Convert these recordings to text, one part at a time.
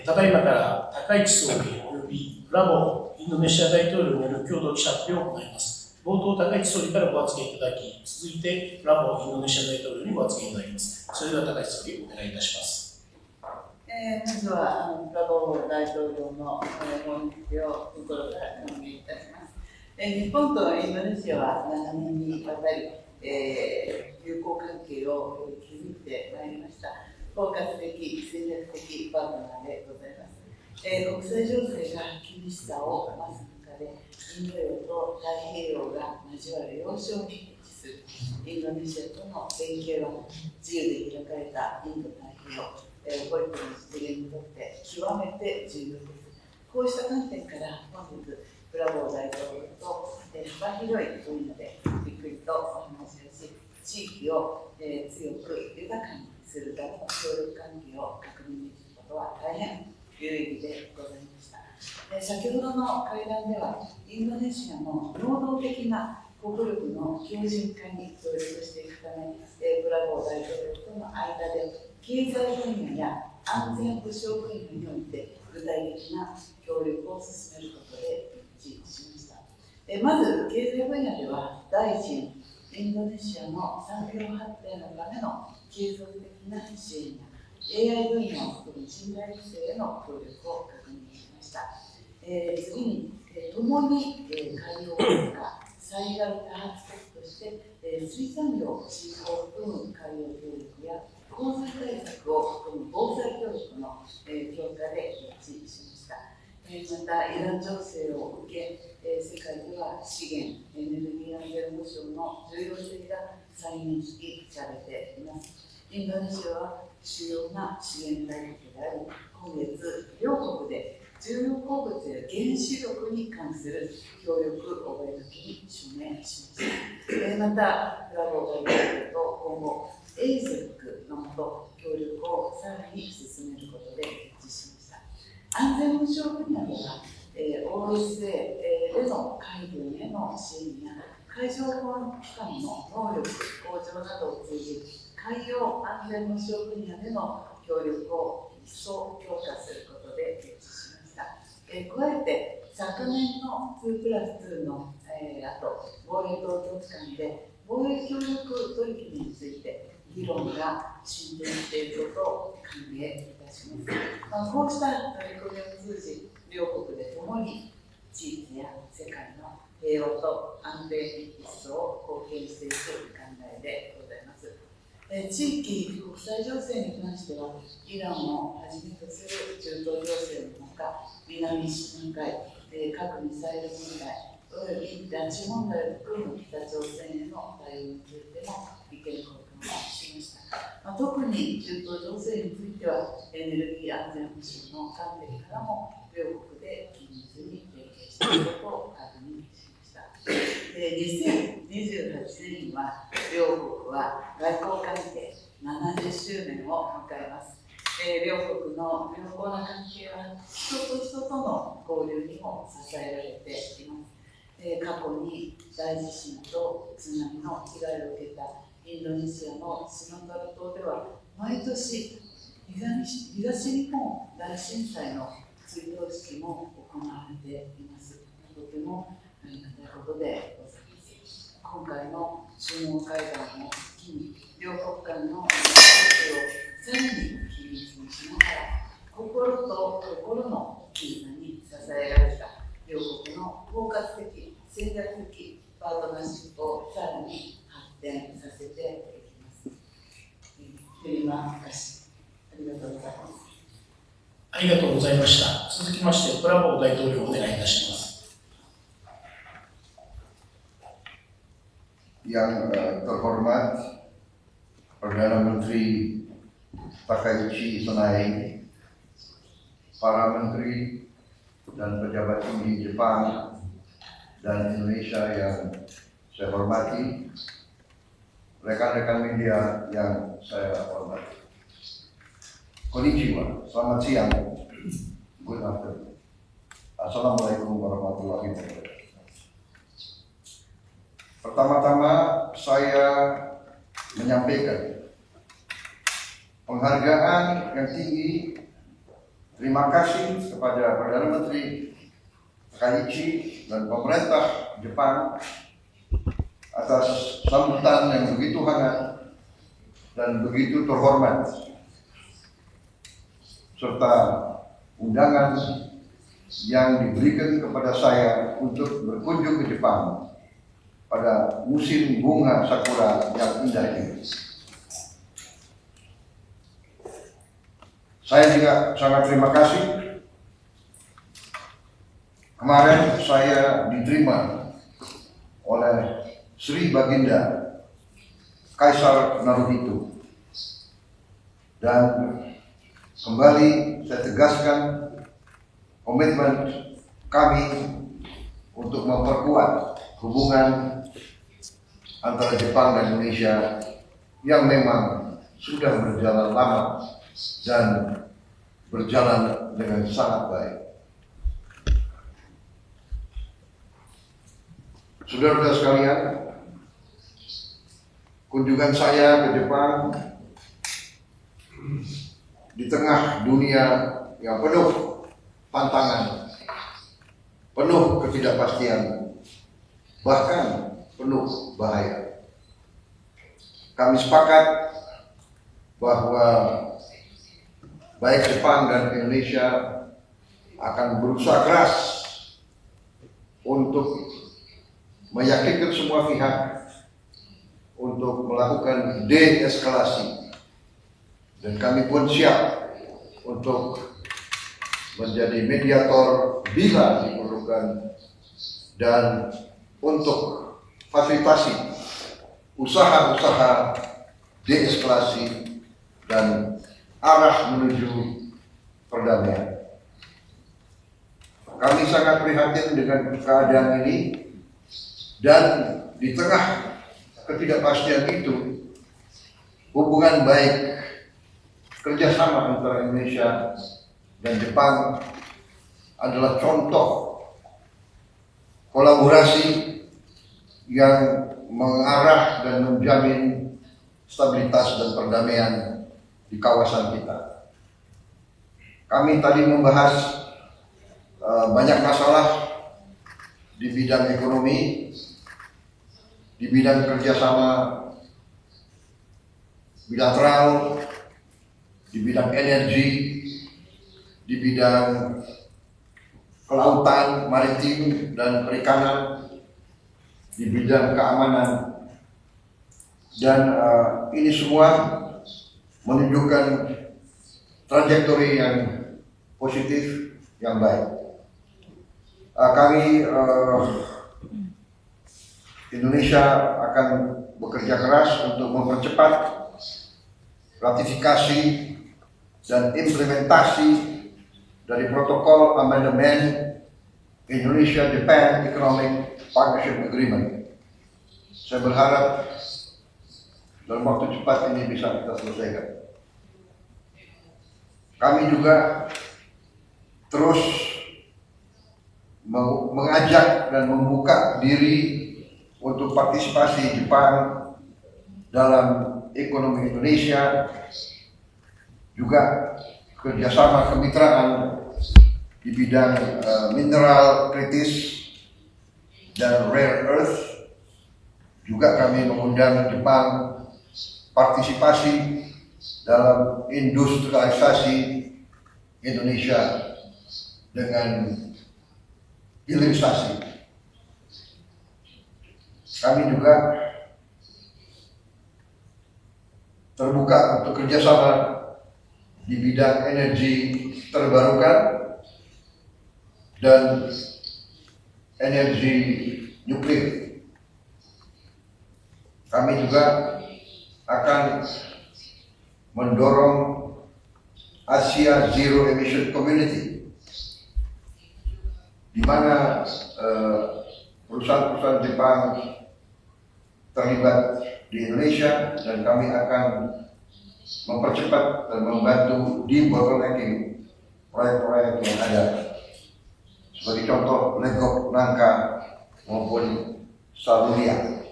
ただいまから高市総理およびブラボーインドネシア大統領による共同記者発表を行います。冒頭、高市総理からご発言いただき、続いてブラボーインドネシア大統領にご発言いただきます。それでは高市総理、お願いいたします。まずはブラボー大統領の本日を心から歓迎いたします。日本とインドネシアは長年にわたり、友好関係を築いてまいりました。包括的、戦略的パートナーでございます。国際情勢が厳しさを増す中で、インド洋と太平洋が交わる要衝に位置するインドネシアとの連携は、自由で開かれたインド太平洋、保育の実現にとって極めて重要です。こうした観点から本日、ブラボー大統領と幅広い分野でじっくりとお話をし、地域を強く豊かにするための協力関係を確認できることは大変有意義でございました。先ほどの会談では、インドネシアの能動的な国力の強靭化に協力していくため、ブラボー大統領との間で経済分野や安全保障分野において具体的な協力を進めることで一致しました。まず、経済分野では、第一にインドネシアの産業発展のための継続的な支援や AI 分野を含む人材育成への協力を確認しました。次に、共に海洋文化、災害多発国として、水産業振興を含む海洋協力や洪水対策を含む防災協力の強化で一致しました。また、イラン情勢を受け、世界では資源、エネルギー安全保障の重要性が再認識されています。インドネシアは主要な資源大国であり、今月、両国で重要鉱物や原子力に関する協力覚書に署名しました。また、ブラボー大統領と今後、ASEC の下、協力をさらに進めることで一致しました。安全保障分野では、OSA での海軍への支援や海上保安機関の能力向上などを通じ、海洋安全保障分野での協力を一層強化することで一致しました。加えて、昨年の2+2の、あと防衛当局間で防衛協力取り決めについて議論が進展していることを歓迎いたします。こうした取り組みを通じ、両国で共に地域や世界の平和と安定に一層貢献していく考えでございます。地域国際情勢に関しては、イランをはじめとする中東情勢のほか、南シナ海、核ミサイル問題、および拉致問題を含む北朝鮮への対応についても意見交換をしました。特に中東情勢については、エネルギー安全保障の観点からも、両国で緊密に連携していくことを確認しました。2028年には、両国は外交関係70周年を迎えます。両国の良好な関係は、人と人との交流にも支えられています。過去に大地震と津波の被害を受けたインドネシアのスマトラ島では、毎年東日本大震災の追悼式も行われています。とてもありがたいことでございます。今回の首脳会談を機に、両国間の関係をさらに緊密にしながら、心と心の絆に支えられた両国の包括的、戦略的パートナーシップをさらに発展させていきます。フリマカシ、ありがとうございます。ありがとうございました。続きまして、ブラボー大統領お願いいたします。Yang terhormat Perdana Menteri Takaichi Sanae, para menteri dan pejabat tinggi Jepang dan Indonesia yang saya hormati, rekan-rekan media yang saya hormati. Konnichiwa, selamat siang. Good afternoon. Assalamualaikum warahmatullahi wabarakatuh. Pertama-tama saya menyampaikan penghargaan yang tinggi terima kasih kepada Perdana Menteri Takaichi dan pemerintah Jepang atas sambutan yang begitu hangat dan begitu terhormat, serta undangan yang diberikan kepada saya untuk berkunjung ke Jepang pada musim bunga sakura yang indah ini. Saya juga sangat terima kasih. Kemarin saya diterima oleh Sri Baginda Kaisar Naruhito, dan kembali saya tegaskan komitmen kami untuk memperkuat hubungan antara Jepang dan Indonesia yang memang sudah berjalan lama dan berjalan dengan sangat baik. Saudara-saudara sekalian, kunjungan saya ke Jepang di tengah dunia yang penuh tantangan, penuh ketidakpastian, bahkan penuh bahaya. Kami sepakat bahwa baik Jepang dan Indonesia akan berusaha keras untuk meyakinkan semua pihak untuk melakukan deeskalasi, dan kami pun siap untuk menjadi mediator bila diperlukan dan untuk fasilitasi usaha-usaha deeskalasi dan arah menuju perdamaian. Kami sangat prihatin dengan keadaan ini, dan di tengah ketidakpastian itu, hubungan baik kerjasama antara Indonesia dan Jepang adalah contoh kolaborasi yang mengarah dan menjamin stabilitas dan perdamaian di kawasan kita. Kami tadi membahas banyak masalah di bidang ekonomi, di bidang kerjasama bilateral, di bidang energi, di bidang kelautan, maritim, dan perikanan, di bidang keamanan, dan ini semua menunjukkan trajektori yang positif, yang baik. Kami Indonesia akan bekerja keras untuk mempercepat ratifikasi dan implementasi dari protokol amandemen Indonesia-Japan Economic Partnership Agreement. Saya berharap dalam waktu cepat ini bisa kita selesaikan. Kami juga terus mengajak dan membuka diri untuk partisipasi Jepang dalam ekonomi Indonesia, juga kerjasama kemitraan di bidang mineral kritis dan rare earth. Juga kami mengundang Jepang partisipasi dalam industrialisasi Indonesia dengan hilirisasi. Kami juga terbuka untuk kerjasama di bidang energi terbarukan dan energi nuklir. Kami juga akan mendorong Asia Zero Emission Community, di mana perusahaan-perusahaan Jepang terlibat di Indonesia, dan kami akan mempercepat dan membantu di bottlenecking proyek-proyek yang ada, sebagai contoh Legok Nangka maupun Salulia.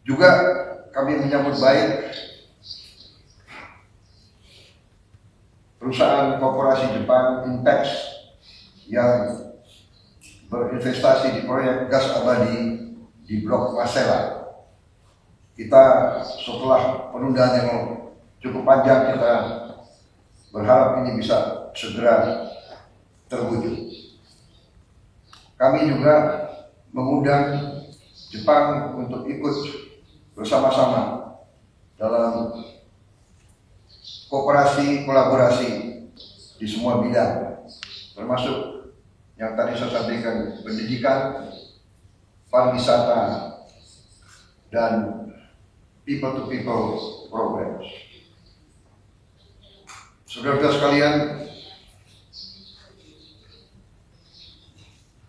Juga kami menyambut baik perusahaan korporasi Jepang Intex yang berinvestasi di proyek gas abadi di Blok Masela. Kita setelah penundaan yang cukup panjang, kita berharap ini bisa segera terwujud. Kami juga mengundang Jepang untuk ikut bersama-sama dalam kolaborasi di semua bidang, termasuk yang tadi saya sampaikan, pendidikan, pariwisata, dan people-to-people programs. Saudara-saudara sekalian,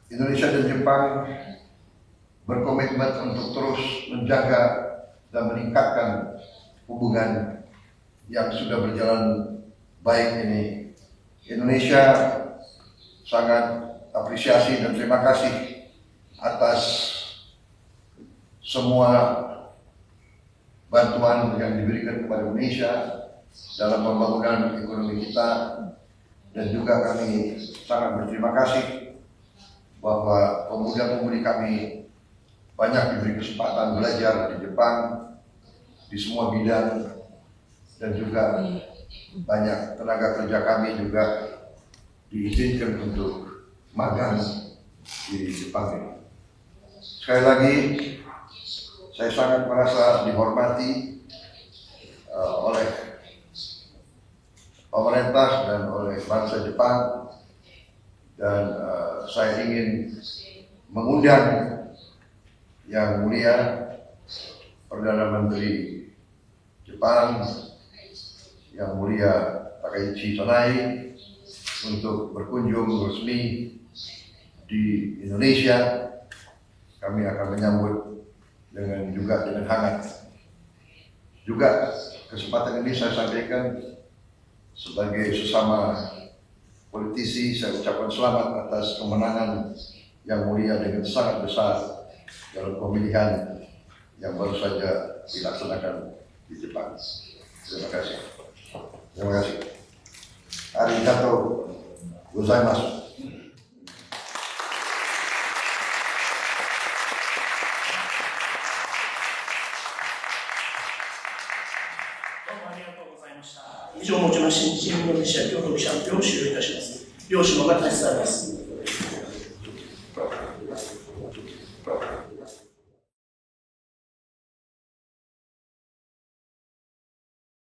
Indonesia dan Jepang berkomitmen untuk terus menjaga dan meningkatkan hubungan yang sudah berjalan baik ini. Indonesia sangat apresiasi dan terima kasih atas semua bantuan yang diberikan kepada Indonesia dalam pembangunan ekonomi kita, dan juga kami sangat berterima kasih bahwa pemuda-pemudi kami banyak diberi kesempatan belajar di Jepang di semua bidang, dan juga banyak tenaga kerja kami juga diizinkan untuk magang di Jepang ini. Sekali lagi, saya sangat merasa dihormati oleh pemerintah dan oleh bangsa Jepang, dan saya ingin mengundang Yang Mulia Perdana Menteri Jepang, Yang Mulia Takaichi Sonai, untuk berkunjung resmi di Indonesia. Kami akan menyambut dengan hangat. Juga kesempatan ini saya sampaikan sebagai sesama politisi, saya ucapkan selamat atas kemenangan Yang Mulia dengan sangat besar dalam pemilihan yang baru saja dilaksanakan di Jepang. Terima kasih. Terima kasih. Arigato gozaimasu.以上をもちまして日インドネシア共同記者発表を終了いたします。両首脳が立ち去ります。